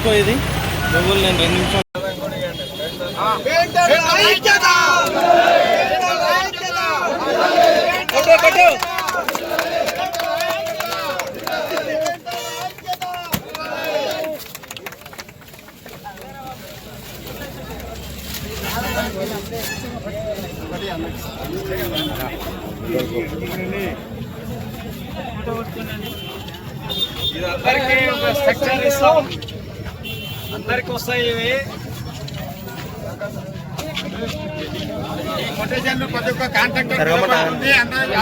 తీసుకో ఇది గూగుల్ నేను 2 నిమిషాలు ఇది అందరికీ ఒక స్ట్రక్చర్ ఇస్తాం, అందరికి వస్తాయి ఇవి. కొటేషన్ ప్రతి ఒక్క కాంట్రాక్టర్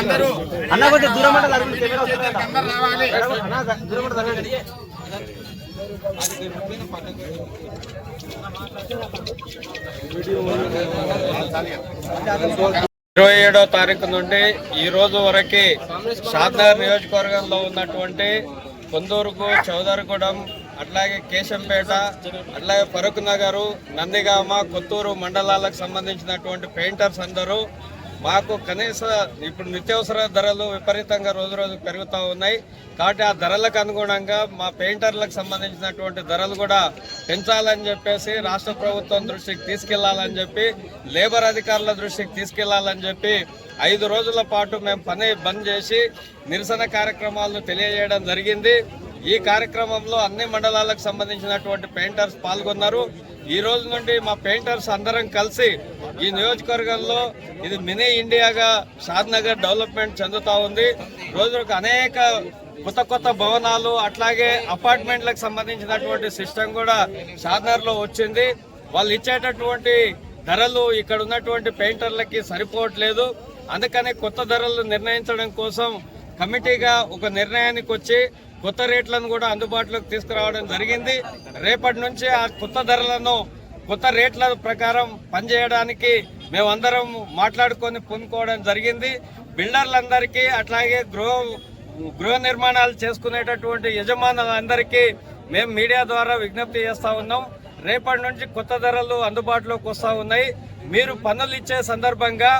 అందరూ అన్న కొంచెం దూరం రావాలి. ఇరవై 27వ తారీఖు నుండి ఈ రోజు వరకు షాద్నగర్ నియోజకవర్గంలో ఉన్నటువంటి కొందూరుకు, చౌదరిగూడెం, అట్లాగే కేశంపేట, అట్లాగే ఫరూక్ నగరు, నందిగామ, కొత్తూరు మండలాలకు సంబంధించినటువంటి పెయింటర్స్ అందరూ మాకు కనీస ఇప్పుడు నిత్యావసర ధరలు విపరీతంగా రోజు రోజు పెరుగుతూ ఉన్నాయి. కాబట్టి ఆ ధరలకు అనుగుణంగా మా పెయింటర్లకు సంబంధించినటువంటి ధరలు కూడా పెంచాలని చెప్పేసి రాష్ట్ర ప్రభుత్వం దృష్టికి తీసుకెళ్లాలని చెప్పి, లేబర్ అధికారుల దృష్టికి తీసుకెళ్లాలని చెప్పి 5 రోజుల పాటు మేము పని బంద్ చేసి నిరసన కార్యక్రమాలను తెలియజేయడం జరిగింది. ఈ కార్యక్రమంలో అన్ని మండలాలకు సంబంధించినటువంటి పెయింటర్స్ పాల్గొన్నారు. ఈ రోజు నుండి మా పెయింటర్స్ అందరం కలిసి ఈ నియోజకవర్గంలో ఇది మినీ ఇండియాగా షాద్నగర్ డెవలప్మెంట్ చెందుతూ ఉంది. రోజులకు అనేక కొత్త భవనాలు, అట్లాగే అపార్ట్మెంట్లకు సంబంధించినటువంటి సిస్టమ్ కూడా షాద్నగర్లో వచ్చింది. వాళ్ళు ఇచ్చేటటువంటి ధరలు ఇక్కడ ఉన్నటువంటి పెయింటర్లకి సరిపోవట్లేదు. అందుకని కొత్త ధరలు నిర్ణయించడం కోసం కమిటీగా ఒక నిర్ణయానికి వచ్చి కొత్త రేట్లను కూడా అందుబాటులోకి తీసుకురావడం జరిగింది. రేపటి నుంచి ఆ కొత్త ధరలను, కొత్త రేట్ల ప్రకారం పనిచేయడానికి మేమందరం మాట్లాడుకొని పూనుకోవడం జరిగింది. బిల్డర్లందరికీ, అట్లాగే గృహ నిర్మాణాలు చేసుకునేటటువంటి యజమానులందరికీ మేము మీడియా ద్వారా విజ్ఞప్తి చేస్తూ ఉన్నాం. రేపటి నుంచి కొత్త ధరలు అందుబాటులోకి వస్తూ ఉన్నాయి. మీరు పనులు ఇచ్చే సందర్భంగా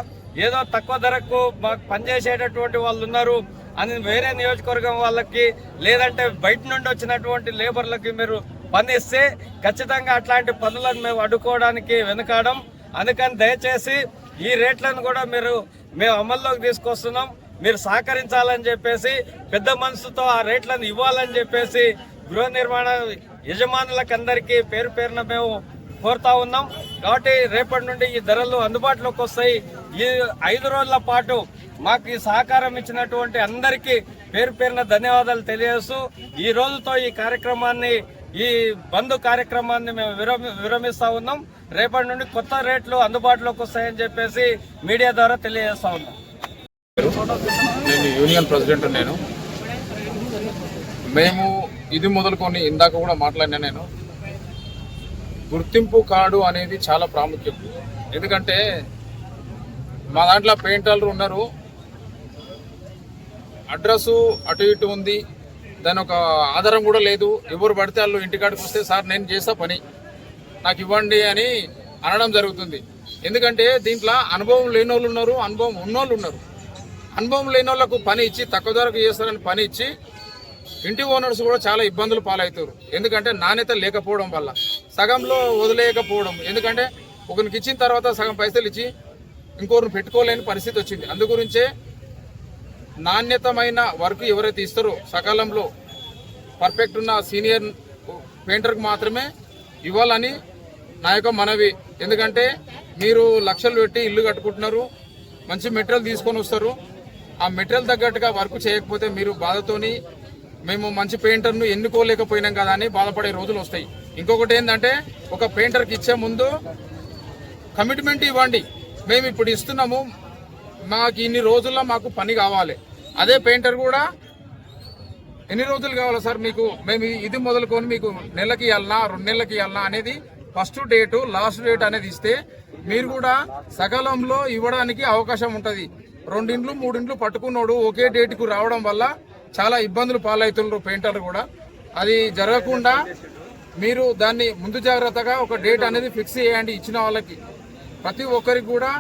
ఏదో తక్కువ ధరకు మాకు పనిచేసేటటువంటి వాళ్ళు ఉన్నారు అని వేరే నియోజకవర్గం వాళ్ళకి, లేదంటే బయట నుండి వచ్చినటువంటి లేబర్లకి మీరు పని ఇస్తే ఖచ్చితంగా అట్లాంటి పనులను మేము అడ్డుకోవడానికి వెనుకాడం. అందుకని దయచేసి ఈ రేట్లను కూడా మేము అమల్లోకి తీసుకొస్తున్నాం. మీరు సహకరించాలని చెప్పేసి, పెద్ద మనసుతో ఆ రేట్లను ఇవ్వాలని చెప్పేసి గృహ నిర్మాణ యజమానులకు అందరికీ పేరు పేరున మేము కోరుతా ఉన్నాం. కాబట్టి రేపటి నుండి ఈ ధరలు అందుబాటులోకి వస్తాయి. ఈ 5 రోజుల పాటు మాకు ఈ సహకారం ఇచ్చినటువంటి అందరికీ పేరు పేరున ధన్యవాదాలు తెలియజేస్తూ ఈ రోజుతో ఈ కార్యక్రమాన్ని, ఈ బంద్ కార్యక్రమాన్ని మేము విరమిస్తా ఉన్నాం. రేపటి నుండి కొత్త రేట్లు అందుబాటులోకి వస్తాయని చెప్పేసి మీడియా ద్వారా తెలియజేస్తా ఉన్నాం. నేను యూనియన్ ప్రెసిడెంట్. మేము ఇది మొదలుకొని ఇందాక కూడా మాట్లాడినా, నేను గుర్తింపు కార్డు అనేది చాలా ప్రాముఖ్యం. ఎందుకంటే మా దాంట్లో పెయింటర్లు ఉన్నారు, అడ్రస్సు అటు ఇటు ఉంది, దాని ఒక ఆధారం కూడా లేదు. ఎవరు పడితే వాళ్ళు ఇంటికాడికి వస్తే సార్ నేను చేస్తా పని, నాకు ఇవ్వండి అని అనడం జరుగుతుంది. ఎందుకంటే దీంట్లో అనుభవం లేని వాళ్ళు ఉన్నారు, అనుభవం ఉన్నోళ్ళు ఉన్నారు. అనుభవం లేని వాళ్ళకు పని ఇచ్చి తక్కువ ధరకు చేస్తారని పని ఇచ్చి ఇంటి ఓనర్స్ కూడా చాలా ఇబ్బందులు పాలవుతారు. ఎందుకంటే నాణ్యత లేకపోవడం వల్ల, సగంలో వదిలేయకపోవడం. ఎందుకంటే ఒకరికి ఇచ్చిన తర్వాత సగం పైసలు ఇచ్చి ఇంకొకరిని పెట్టుకోలేని పరిస్థితి వచ్చింది. అందుగురించే నాణ్యతమైన వర్క్ ఎవరైతే ఇస్తారో సకాలంలో పర్ఫెక్ట్ ఉన్న సీనియర్ పెయింటర్కి మాత్రమే ఇవ్వాలని నా యొక్క మనవి. ఎందుకంటే మీరు లక్షలు పెట్టి ఇల్లు కట్టుకుంటున్నారు, మంచి మెటీరియల్ తీసుకొని వస్తారు, ఆ మెటీరియల్ తగ్గట్టుగా వర్క్ చేయకపోతే మీరు బాధతోని మేము మంచి పెయింటర్ను ఎన్నుకోలేకపోయినాం కదా అని బాధపడే రోజులు వస్తాయి. ఇంకొకటి ఏంటంటే, ఒక పెయింటర్కి ఇచ్చే ముందు కమిట్మెంట్ ఇవ్వండి, మేము ఇప్పుడు ఇస్తున్నాము, మాకు ఇన్ని రోజుల్లో మాకు పని కావాలి. అదే పెయింటర్ కూడా ఎన్ని రోజులు కావాలా సార్ మీకు, మేము ఇది మొదలుకొని మీకు నెలకి ఇవ్వాలన్నా 2 నెలలకి ఇవ్వాలన్నా అనేది ఫస్ట్ డేటు లాస్ట్ డేట్ అనేది ఇస్తే మీరు కూడా సకాలంలో ఇవ్వడానికి అవకాశం ఉంటుంది. 2 ఇండ్లు 3 ఇండ్లు పట్టుకున్నాడు ఒకే డేట్కు రావడం వల్ల చాలా ఇబ్బందులు పాలవుతున్నారు పెయింటర్లు కూడా. అది జరగకుండా మీరు దాన్ని ముందు జాగ్రత్తగా ఒక డేట్ అనేది ఫిక్స్ చేయండి. ఇచ్చిన వాళ్ళకి ప్రతి ఒక్కరికి కూడా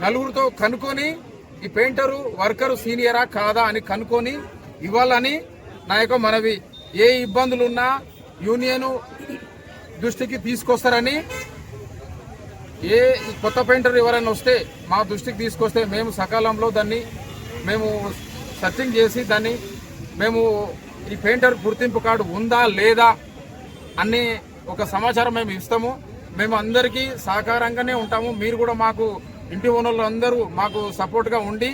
నలుగురితో కనుక్కొని ఈ పెయింటరు వర్కరు సీనియరా కాదా అని కనుక్కొని ఇవ్వాలని నా యొక్క మనవి. ఏ ఇబ్బందులున్నా యూనియన్ దృష్టికి తీసుకొస్తారని, ఈ కొత్త పెయింటర్ ఎవరైనా వస్తే మా దృష్టికి తీసుకొస్తే మేము సకాలంలో దాన్ని మేము సర్చింగ్ చేసి దాన్ని మేము ఈ పెయింటర్ గుర్తింపు కార్డు ఉందా లేదా అనే ఒక సమాచారం మేము ఇస్తాము. మేము అందరికీ సహకారంగానే ఉంటాము. మీరు కూడా మాకు ఇంటి ఓనర్లు అందరూ మాకు సపోర్ట్గా ఉండి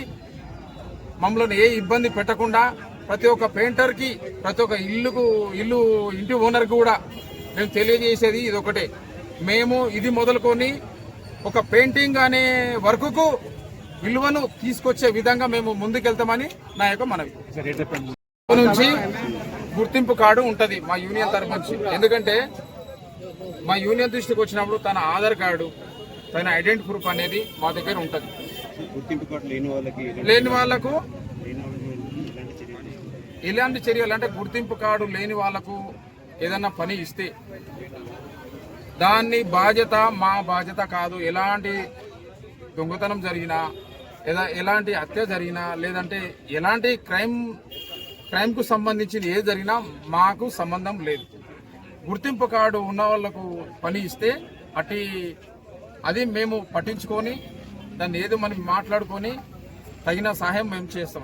మమ్మల్ని ఏ ఇబ్బంది పెట్టకుండా ప్రతి ఒక్క పెయింటర్కి, ప్రతి ఒక్క ఇంటి ఓనర్కి కూడా మేము తెలియజేసేది ఇది ఒకటే. మేము ఇది మొదలుకొని ఒక పెయింటింగ్ అనే వర్కుకు విలువను తీసుకొచ్చే విధంగా మేము ముందుకెళ్తామని నా యొక్క మనవి. నుంచి గుర్తింపు కార్డు ఉంటుంది మా యూనియన్ తరఫు నుంచి. ఎందుకంటే మా యూనియన్ దృష్టికి వచ్చినప్పుడు తన ఆధార్ కార్డు, తన ఐడెంటిటీ ప్రూఫ్ అనేది మా దగ్గర ఉంటుంది. గుర్తింపు కార్డు లేని వాళ్ళకు ఎలాంటి చర్యలు అంటే, గుర్తింపు కార్డు లేని వాళ్ళకు ఏదన్నా పని ఇస్తే దాన్ని మా బాధ్యత కాదు. ఎలాంటి దొంగతనం జరిగినా, లేదా ఎలాంటి హత్య జరిగినా, లేదంటే ఎలాంటి క్రైమ్కు సంబంధించిన ఏది జరిగినా మాకు సంబంధం లేదు. గుర్తింపు కార్డు ఉన్న వాళ్ళకు పని ఇస్తే అది మేము పట్టించుకొని దాన్ని ఏదో మనం మాట్లాడుకొని తగిన సహాయం మేము చేస్తాం.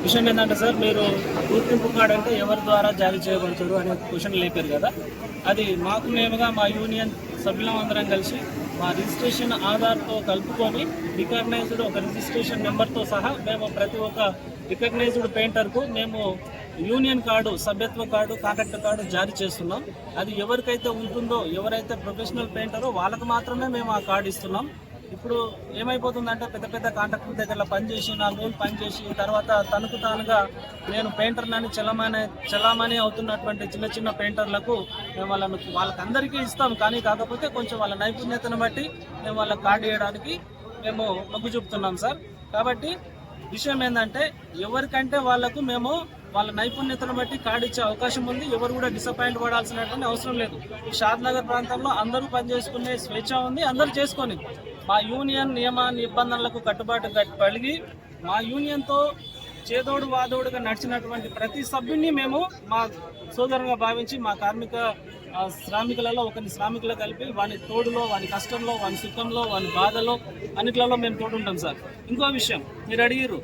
విషయం ఏంటంటే సార్, మీరు గుర్తింపు కార్డు అంటే ఎవరి ద్వారా జారీ చేయబడతారు అనే క్వశ్చన్ లేపారు కదా. అది మేముగా మా యూనియన్ సభ్యులందరం కలిసి మా రిజిస్ట్రేషన్ ఆధార్తో కలుపుకొని రికగ్నైజ్డ్ ఒక రిజిస్ట్రేషన్ నెంబర్తో సహా మేము ప్రతి ఒక్క రికగ్నైజ్డ్ పెయింటర్కు మేము యూనియన్ కార్డు, సభ్యత్వ కార్డు, కాంట్రాక్ట్ కార్డు జారీ చేస్తున్నాం. అది ఎవరికైతే ఉంటుందో, ఎవరైతే ప్రొఫెషనల్ పెయింటరో వాళ్ళకు మాత్రమే మేము ఆ కార్డు ఇస్తున్నాం. ఇప్పుడు ఏమైపోతుందంటే, పెద్ద పెద్ద కాంట్రాక్టర్ దగ్గర పనిచేసి 4 రోజులు పనిచేసి తర్వాత తనకు తానుగా నేను పెయింటర్లని చలామణి అవుతున్నటువంటి చిన్న చిన్న పెయింటర్లకు మేము వాళ్ళకందరికీ ఇస్తాం. కానీ కాకపోతే కొంచెం వాళ్ళ నైపుణ్యతను బట్టి మేము వాళ్ళ కార్డు ఇవ్వడానికి మేము మొగ్గు చూపుతున్నాం సార్. కాబట్టి విషయం ఏంటంటే, ఎవరికంటే వాళ్ళకు మేము వాళ్ళ నైపుణ్యతను బట్టి కార్డు ఇచ్చే అవకాశం ఉంది. ఎవరు కూడా డిసప్పాయింట్ పడాల్సినటువంటి అవసరం లేదు. ఈ షాద్నగర్ ప్రాంతంలో అందరూ పనిచేసుకునే స్వేచ్ఛ ఉంది, అందరూ చేసుకొని మా యూనియన్ నియమ నిబంధనలకు కట్టుబాటు కలిగి మా యూనియన్తో చేదోడు వాదోడుగా నడిచినటువంటి ప్రతి సభ్యుడిని మేము మా సోదరుగా భావించి మా శ్రామికులలో ఒకరిని శ్రామికులు కలిపి వాని తోడులో, వాని కష్టంలో, వాని సుఖంలో, వాని బాధలో అన్నిట్లలో మేము తోడుంటాం సార్. ఇంకో విషయం మీరు అడిగారు,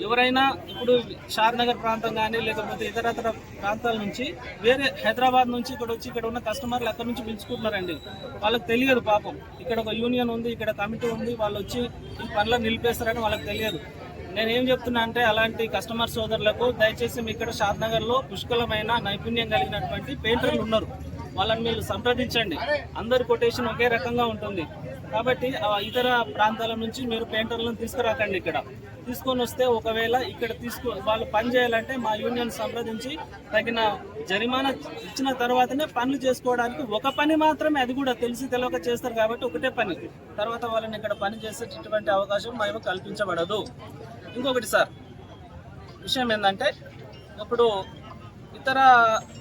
ఎవరైనా ఇప్పుడు షాద్నగర్ ప్రాంతం కానీ లేకపోతే ఇతరతర ప్రాంతాల నుంచి వేరే హైదరాబాద్ నుంచి ఇక్కడ ఉన్న కస్టమర్లు అక్కడ నుంచి పిలుచుకుంటున్నారండి. వాళ్ళకి తెలియదు పాపం, ఇక్కడ ఒక యూనియన్ ఉంది, ఇక్కడ కమిటీ ఉంది, వాళ్ళు వచ్చి ఈ పనులను నిలిపేస్తారని వాళ్ళకి తెలియదు. నేనేం చెప్తున్నా అంటే, అలాంటి కస్టమర్ సోదరులకు దయచేసి మీ ఇక్కడ షాద్నగర్లో పుష్కలమైన నైపుణ్యం కలిగినటువంటి పెయింటర్లు ఉన్నారు, వాళ్ళని మీరు సంప్రదించండి. అందరి కొటేషన్ ఒకే రకంగా ఉంటుంది. కాబట్టి ఇతర ప్రాంతాల నుంచి మీరు పెయింటర్లను తీసుకురాకండి. ఇక్కడ తీసుకొని వస్తే ఒకవేళ ఇక్కడ వాళ్ళు పని చేయాలంటే మా యూనియన్ సంప్రదించి తగిన జరిమానా ఇచ్చిన తర్వాతనే పనులు చేసుకోవడానికి ఒక పని మాత్రమే, అది కూడా తెలియక చేస్తారు కాబట్టి ఒకటే పని, తర్వాత వాళ్ళని ఇక్కడ పని చేసేటటువంటి అవకాశం మేము కల్పించబడదు. ఇంకొకటి సార్, విషయం ఏంటంటే, ఇప్పుడు ఇతర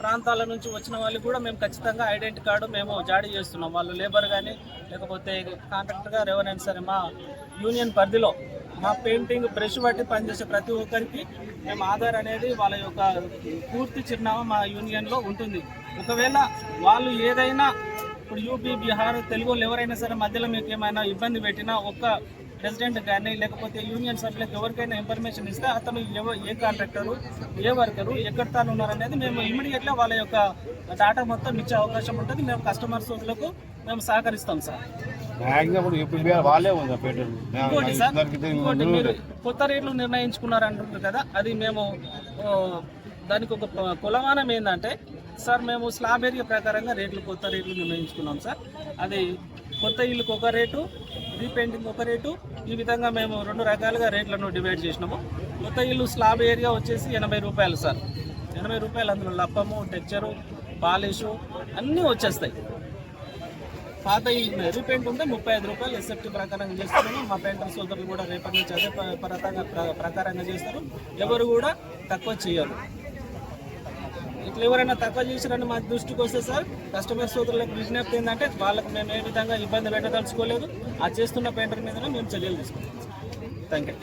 ప్రాంతాల నుంచి వచ్చిన వాళ్ళకి కూడా మేము ఖచ్చితంగా ఐడెంటిటీ కార్డు మేము జారీ చేస్తున్నాం. వాళ్ళు లేబర్ కానీ లేకపోతే కాంట్రాక్టర్ గారు ఎవరైనా సరే మా యూనియన్ పరిధిలో మా పెయింటింగ్ బ్రష్ బట్టి పనిచేసే ప్రతి ఒక్కరికి మేము ఆధార్ అనేది వాళ్ళ యొక్క పూర్తి చిరునామా మా యూనియన్లో ఉంటుంది. ఒకవేళ వాళ్ళు ఏదైనా ఇప్పుడు యూపీ, బీహార్, తెలుగు ఎవరైనా సరే మధ్యలో మీకు ఏమైనా ఇబ్బంది పెట్టినా ఒక్క ప్రెసిడెంట్ కానీ లేకపోతే యూనియన్ సభ్యులకు ఎవరికైనా ఇన్ఫర్మేషన్ ఇస్తే అతను ఏ కాంట్రాక్టరు, ఏ వర్కరు, ఎక్కడ తాను ఉన్నారనేది మేము ఇమీడియట్గా వాళ్ళ యొక్క డాటా మొత్తం ఇచ్చే అవకాశం ఉంటుంది. మేము కస్టమర్స్లకు మేము సహకరిస్తాం సార్. ఇంకోటి సార్, ఇంకోటి మీరు కొత్త రేట్లు నిర్ణయించుకున్నారంటున్నారు కదా, అది మేము దానికి ఒక కొలమానం ఏంటంటే సార్, మేము స్లాబ్ ఏరియా ప్రకారంగా కొత్త రేట్లు నిర్ణయించుకున్నాం సార్. అది కొత్త ఇల్లుకు ఒక రేటు, రీపెయింటింగ్ ఒక రేటు, ఈ విధంగా మేము 2 రకాలుగా రేట్లను డివైడ్ చేసినాము. కొత్త ఇల్లు స్లాబ్ ఏరియా వచ్చేసి 80 రూపాయలు సార్. 80 రూపాయలు, అందులో లప్పము, టెక్చరు, పాలిషు అన్నీ వచ్చేస్తాయి. పాత ఇల్లు రీపెయింట్ ఉంటే 35 రూపాయలు ఎస్ఎఫ్టీ ప్రకారంగా చేస్తున్నాము. మా పెయింటర్ సోదరులు కూడా రేపటి నుంచి అదే ప్రకారంగా చేస్తారు. ఎవరు కూడా తక్కువ చేయరు. ఇట్లా ఎవరైనా తక్కువ చేశారని మా దృష్టికి వస్తే సార్, కస్టమర్ సోదరులకు విజ్ఞప్తి ఏంటంటే, వాళ్ళకి మేము ఏ విధంగా ఇబ్బంది పెట్టదలుచుకోలేదు. ఆ చేస్తున్న పెయింటర్ మీదనే మేము చర్యలు తీసుకుంటాం. Thank you.